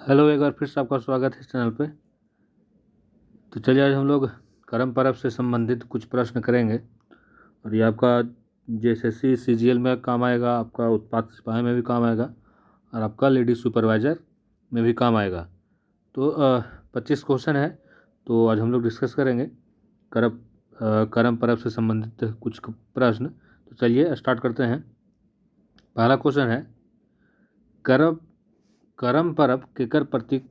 Hello, एक बार फिर से आपका स्वागत है इस चैनल पे। तो चलिए आज हम लोग करम पर्व से संबंधित कुछ प्रश्न करेंगे और ये आपका JSSC CGL में काम आएगा, आपका उत्पाद सिपाही में भी काम आएगा और आपका लेडी सुपरवाइज़र में भी काम आएगा। तो 25 क्वेश्चन है, तो आज हम लोग डिस्कस करेंगे करम पर्व से संबंधित कुछ प्रश्न। तो चलिए स्टार्ट करते हैं। पहला क्वेश्चन है, करम पर्व केकर प्रतीक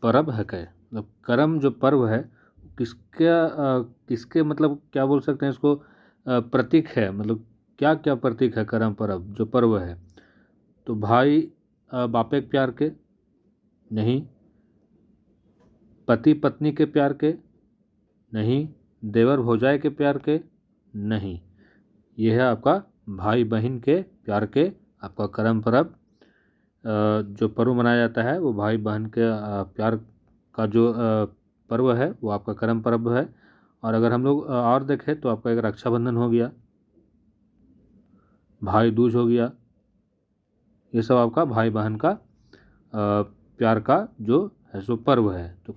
पर्व है क्या? मतलब करम जो पर्व है किसके मतलब क्या बोल सकते हैं इसको, प्रतीक है। मतलब क्या क्या प्रतीक है करम पर्व जो पर्व है? तो भाई बापे के प्यार के नहीं, पति पत्नी के प्यार के नहीं, देवर भौजाई के प्यार के नहीं। यह है आपका भाई बहन के प्यार के आपका करम पर्व। जो पर्व मनाया जाता है वो भाई बहन के प्यार का जो पर्व है वो आपका करम पर्व है। और अगर हम लोग और देखें तो आपका एक रक्षाबंधन हो गया, भाई दूज हो गया, ये सब आपका भाई बहन का प्यार का जो है सो पर्व है। तो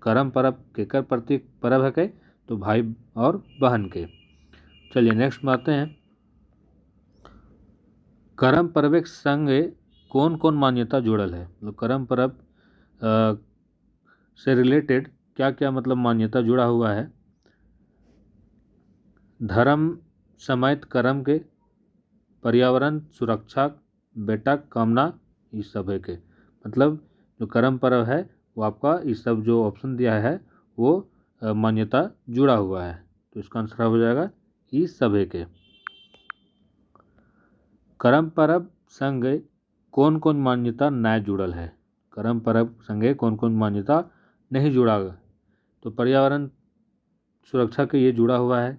करम पर्व केकर प्रतीक पर्व है के? तो भाई और बहन के। चलिए नेक्स्ट में आते हैं। करम पर्व के संगे कौन कौन मान्यता जुड़ल है? मतलब करम पर्व से रिलेटेड क्या क्या मतलब मान्यता जुड़ा हुआ है? धर्म समेत कर्म के, पर्यावरण सुरक्षा, बेटा कामना, इस सब है के। मतलब जो कर्म पर्व है वो आपका इस सब जो ऑप्शन दिया है वो मान्यता जुड़ा हुआ है। तो इसका आंसर हो जाएगा इस सब है के। कर्म पर्व संगे कौन कौन मान्यता न जुड़ल है? कर्म पर्व संगे कौन कौन मान्यता नहीं जुड़ा? तो पर्यावरण सुरक्षा के ये जुड़ा हुआ है,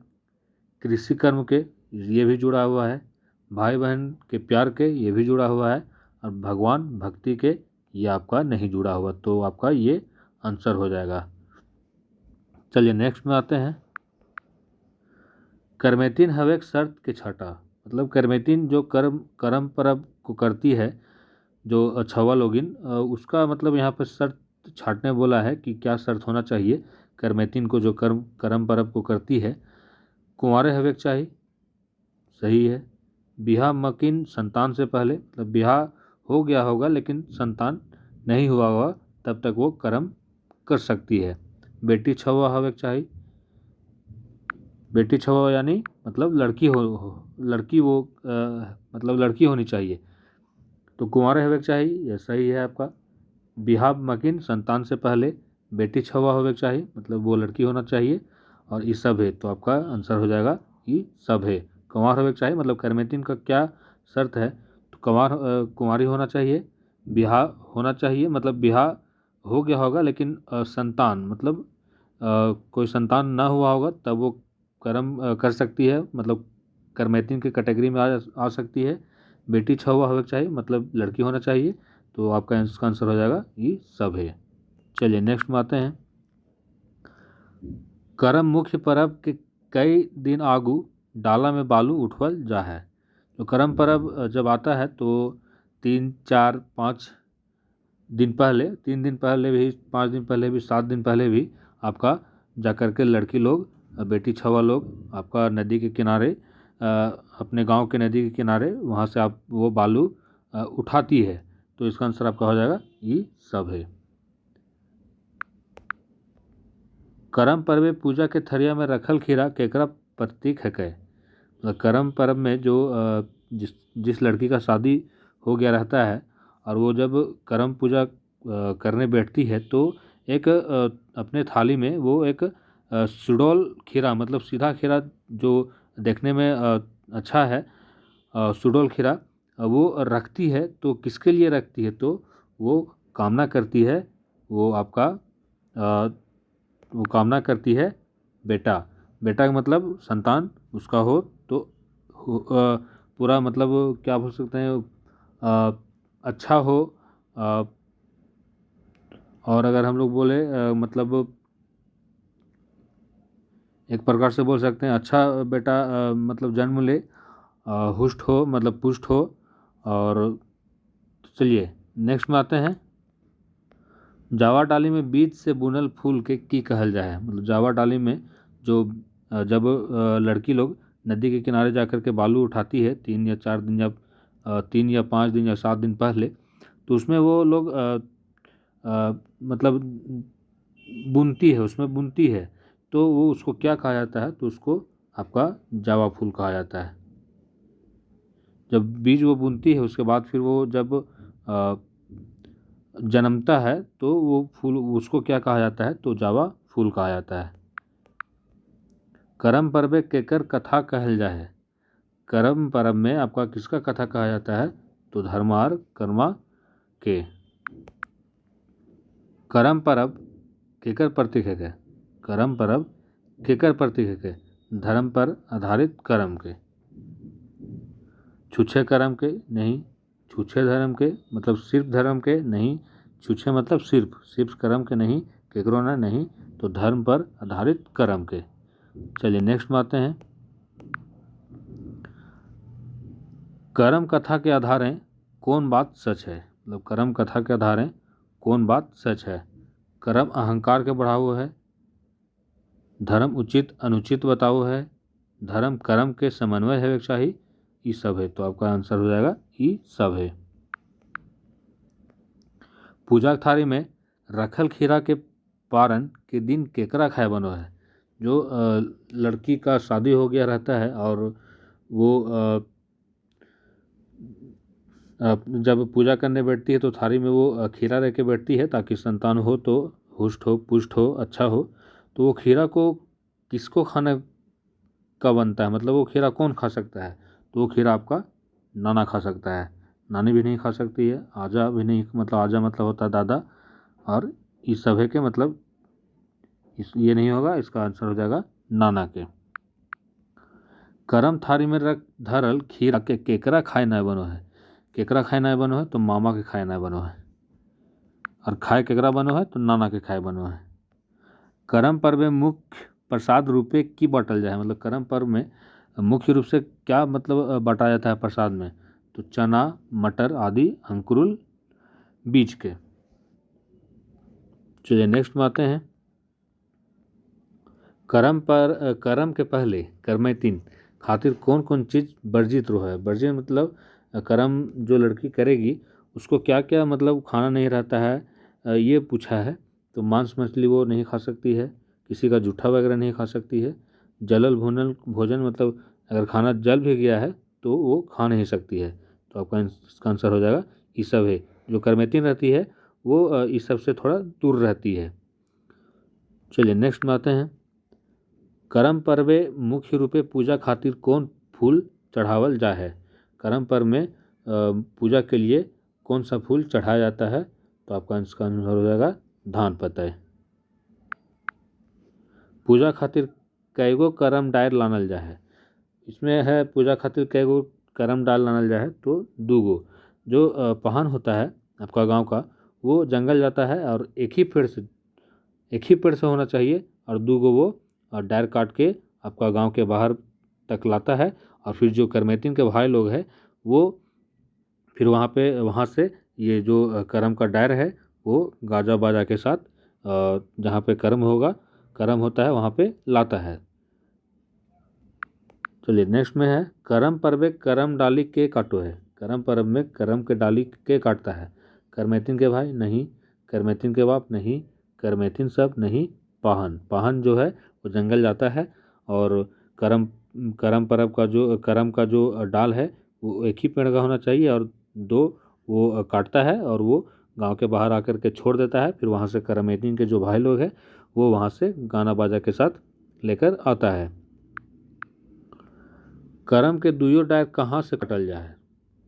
कृषि कर्म के ये भी जुड़ा हुआ है, भाई बहन के प्यार के ये भी जुड़ा हुआ है, और भगवान भक्ति के ये आपका नहीं जुड़ा हुआ। तो आपका ये आंसर हो जाएगा। चलिए नेक्स्ट में आते हैं। करमेतीन हवे शर्त के छठा। मतलब करमेतीन जो करम पर्व को करती है जो छवा लोगिन, उसका मतलब यहाँ पर शर्त छाटने बोला है कि क्या शर्त होना चाहिए करमेतीन को जो करम पर्व को करती है। कुंवारे हवे के चाहिए, सही है। बिहा मकिन संतान से पहले, मतलब बिहा हो गया होगा लेकिन संतान नहीं हुआ होगा तब तक वो कर्म कर सकती है। बेटी छवा हवे के चाहिए, बेटी छवा यानी मतलब लड़की लड़की वो मतलब लड़की होनी चाहिए। तो कुंवारे हवे के चाहिए, यह सही है आपका। बिहा मकिन संतान से पहले बेटी छवा होवे के चाहिए, मतलब वो लड़की होना चाहिए। और ई सब है, तो आपका आंसर हो जाएगा ई सब है। कुंवार होवे के चाहिए, मतलब करमेतीन का क्या शर्त है? तो कुंवारी होना चाहिए, बिहा होना चाहिए, मतलब बिहा हो गया होगा लेकिन संतान मतलब कोई संतान ना हुआ होगा तब वो कर्म कर सकती है, मतलब करमेतीन की कैटेगरी में आ सकती है। बेटी छवा होवे के चाहिए, मतलब लड़की होना चाहिए। तो आपका इसका आंसर हो जाएगा ये सब है। चलिए नेक्स्ट में आते हैं। करम मुख्य पर्व के कई दिन आगू डाला में बालू उठवल जा है। तो करम पर्व जब आता है तो 3 दिन पहले भी, 5 दिन पहले भी, 7 दिन पहले भी आपका जाकर के लड़की लोग, बेटी छवा लोग आपका नदी के किनारे, अपने गांव के नदी के किनारे वहाँ से आप वो बालू उठाती है। तो इसका आंसर आपका हो जाएगा ये सब है। करम पर्व पूजा के थरिया में रखल खीरा केकरा प्रतीक है कै? मतलब करम पर्व में जो जिस लड़की का शादी हो गया रहता है और वो जब करम पूजा करने बैठती है तो एक अपने थाली में वो एक सुडौल खीरा, मतलब सीधा खीरा जो देखने में अच्छा है, सुडौल खीरा वो रखती है। तो किसके लिए रखती है? तो वो कामना करती है, वो आपका वो कामना करती है बेटा, बेटा का मतलब संतान उसका हो तो पूरा मतलब क्या बोल सकते हैं, अच्छा हो। अ, और अगर हम लोग बोले मतलब एक प्रकार से बोल सकते हैं अच्छा बेटा मतलब जन्म ले, हुष्ट हो मतलब पुष्ट हो। और चलिए नेक्स्ट में आते हैं। जावा डाली में बीज से बुनल फूल के की कहल जाए। मतलब जावा डाली में जो जब लड़की लोग नदी के किनारे जाकर के बालू उठाती है 3 या 4 दिन या 3 या 5 दिन या 7 दिन पहले, तो उसमें वो लोग मतलब बुनती है, उसमें बुनती है, तो वो उसको क्या कहा जाता है, तो उसको आपका जावा फूल कहा जाता है। जब बीज वो बुनती है उसके बाद फिर वो जब जन्मता है तो वो फूल उसको क्या कहा जाता है, तो जावा फूल कहा जाता है। करम पर्वे केकर कथा कहल जाए। करम पर्व में आपका किसका कथा कहा जाता है, तो धर्मार कर्मा के। करम पर्व केकर प्रतीक है के, करम पर्व केकर प्रतीक है के, धर्म पर आधारित कर्म के। छुछे कर्म के नहीं, छुछे धर्म के मतलब सिर्फ धर्म के नहीं, छुछे मतलब सिर्फ कर्म के नहीं, केकरो ना नहीं, तो धर्म पर आधारित कर्म के। चलिए नेक्स्ट में आते हैं। कर्म कथा के आधारे कौन बात सच है। मतलब कर्म कथा के आधारे कौन बात सच है। कर्म अहंकार के बढ़ावो है, धर्म उचित अनुचित बताओ है, धर्म कर्म के समन्वय है चाहिए, ये सब है। तो आपका आंसर हो जाएगा ये सब है। पूजा थाली में रखल खीरा के पारण के दिन केकरा खाए बनो है। जो लड़की का शादी हो गया रहता है और वो जब पूजा करने बैठती है तो थाली में वो खीरा रह के बैठती है ताकि संतान हो तो हुष्ट हो पुष्ट हो अच्छा हो। तो वो खीरा को किसको खाने का बनता है, मतलब वो खीरा कौन खा सकता है, तो वो खीरा आपका नाना खा सकता है, नानी भी नहीं खा सकती है, आजा भी नहीं, मतलब आजा मतलब होता है दादा, और इस सभे के मतलब ये नहीं होगा, इसका आंसर हो जाएगा नाना के। करम थारी में रख धरल खीरा के केकरा खाए ना बनो है। केकरा खाए ना बनो है, तो मामा के खाए ना बनो है, और खाए केकरा बनो है, तो नाना के खाए बनो है। करम पर्व में मुख्य प्रसाद रूपे की बांटल जाए। मतलब करम पर्व में मुख्य रूप से क्या मतलब बांटा जाता है प्रसाद में, तो चना मटर आदि अंकुरुल बीज के। चलिए नेक्स्ट में आते हैं। करम के पहले करमैतिन खातिर कौन कौन चीज़ वर्जित रो है। वर्जित मतलब करम जो लड़की करेगी उसको क्या क्या मतलब खाना नहीं रहता है, ये पूछा है। तो मांस मछली वो नहीं खा सकती है, किसी का जूठा वगैरह नहीं खा सकती है, जलल भुनल भोजन मतलब अगर खाना जल भी गया है तो वो खा नहीं सकती है। तो आपका इसका आंसर हो जाएगा ये सब है। जो करमैतिन रहती है वो इस सब से थोड़ा दूर रहती है। चलिए नेक्स्ट में आते हैं। करम पर्वे मुख्य रूपे पूजा खातिर कौन फूल चढ़ावल जा है। करम पर्व में पूजा के लिए कौन सा फूल चढ़ाया जाता है, तो आपका इसका आंसर हो जाएगा धान पतय। पूजा खातिर कैगो करम डायर लानल जा है। इसमें है पूजा खातिर कैगो करम डाल लानल जा है, तो 2 गो। जो पहन होता है आपका गांव का, वो जंगल जाता है और एक ही पेड़ से होना चाहिए, और 2 गो वो डायर काट के आपका गांव के बाहर तक लाता है। और फिर जो करमैतिन के भाई लोग हैं वो फिर वहाँ से ये जो करम का डायर है वो गाजा बाजा के साथ जहाँ पे करम होता है वहाँ पे लाता है। चलिए नेक्स्ट में है। करम पर्वे करम डाली के काटो है। करम पर्व में करम के डाली के काटता है। करमैतिन के भाई नहीं, करमैतिन के बाप नहीं, करमैतिन सब नहीं, पाहन जो है वो जंगल जाता है और करम करम पर्व का जो करम का जो डाल है वो एक ही पेड़ का होना चाहिए, और 2 वो काटता है और वो गांव के बाहर आकर के छोड़ देता है। फिर वहाँ से करमैतिन के जो भाई लोग हैं वो वहाँ से गाना बाजा के साथ लेकर आता है। करम के दुइयो डायर कहाँ से कटल जा है।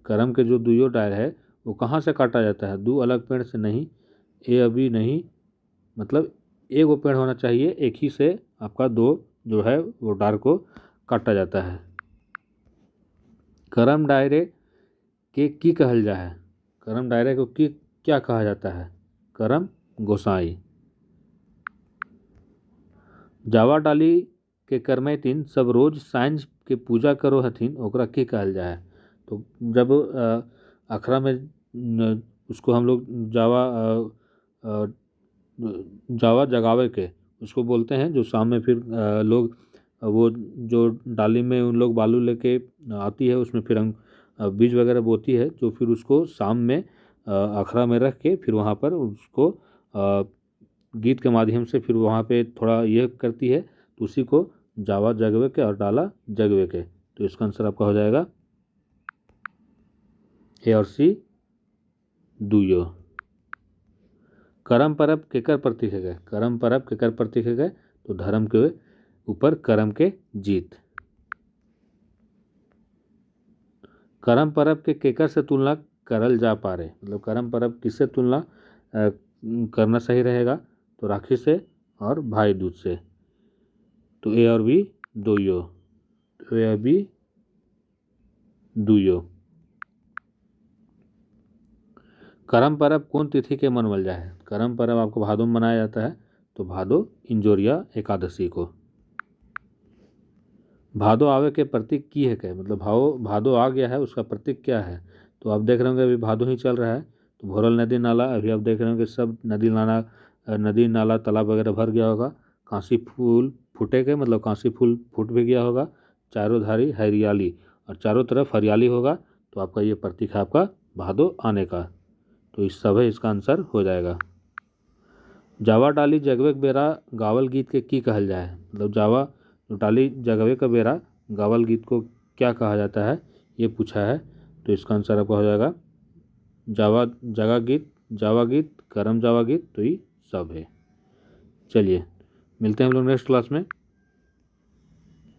करम के जो दुइयो डायर है वो कहाँ से काटा जाता है, 2 अलग पेड़ से नहीं, ये अभी नहीं, मतलब एक वो पेड़ होना चाहिए, एक ही से आपका 2 जो है वो डार को काटा जाता है। करम डायरे के की कहल जा है। करम डायरे को की क्या कहा जाता है, करम गोसाई। जावा डाली के करमैतिन सब रोज साँझ के पूजा करो हथिन, ओकरा की कहल जा है। तो जब अखरा में उसको हम लोग जावा जावा जगावे के उसको बोलते हैं। जो शाम में फिर लोग वो जो डाली में उन लोग बालू लेके आती है, उसमें फिर हम बीज वगैरह बोती है, जो फिर उसको शाम में अखड़ा में रख के फिर वहाँ पर उसको गीत के माध्यम से फिर वहाँ पे थोड़ा ये करती है, तो उसी को जावा जगवे के और डाला जगवे के। तो इसका आंसर आपका हो जाएगा ए और सी दुयो। करम परब केकर प्रतीक है गए? करम परब केकर प्रतीक है गए? तो धर्म के ऊपर करम के जीत। करम परब के केकर से तुलना करल जा पा रहे, मतलब करम परब किससे तुलना करना सही रहेगा? तो राखी से और भाई दूज से। तो ए और बी दोयो। तो ए और बी दुयो। करम परब कौन तिथि के मनावल जाए है? करम परब आपको भादो में मनाया जाता है, तो भादो इंजोरिया एकादशी को। भादो आवे के प्रतीक की है क्या? मतलब भादो आ गया है, उसका प्रतीक क्या है? तो आप देख रहे होंगे अभी भादो ही चल रहा है, तो भोरल नदी नाला अभी आप देख रहे होंगे सब नदी नाला तालाब वगैरह भर गया होगा। कांसी फूल फूटे गए, मतलब कांसी फूल फूट भी गया होगा। चारों धारी हरियाली और चारों तरफ हरियाली होगा, तो आपका ये प्रतीक है आपका भादो आने का। तो इस सब है, इसका आंसर हो जाएगा। जावा डाली जगवे के बेरा गावल गीत के की कहल जाए? मतलब जावा डाली जगवे का बेरा गावल गीत को क्या कहा जाता है, ये पूछा है। तो इसका आंसर आपका हो जाएगा जावा जगा गीत, जावा गीत, करम जावा गीत, तो ये सब है। चलिए मिलते हैं हम लोग नेक्स्ट क्लास में।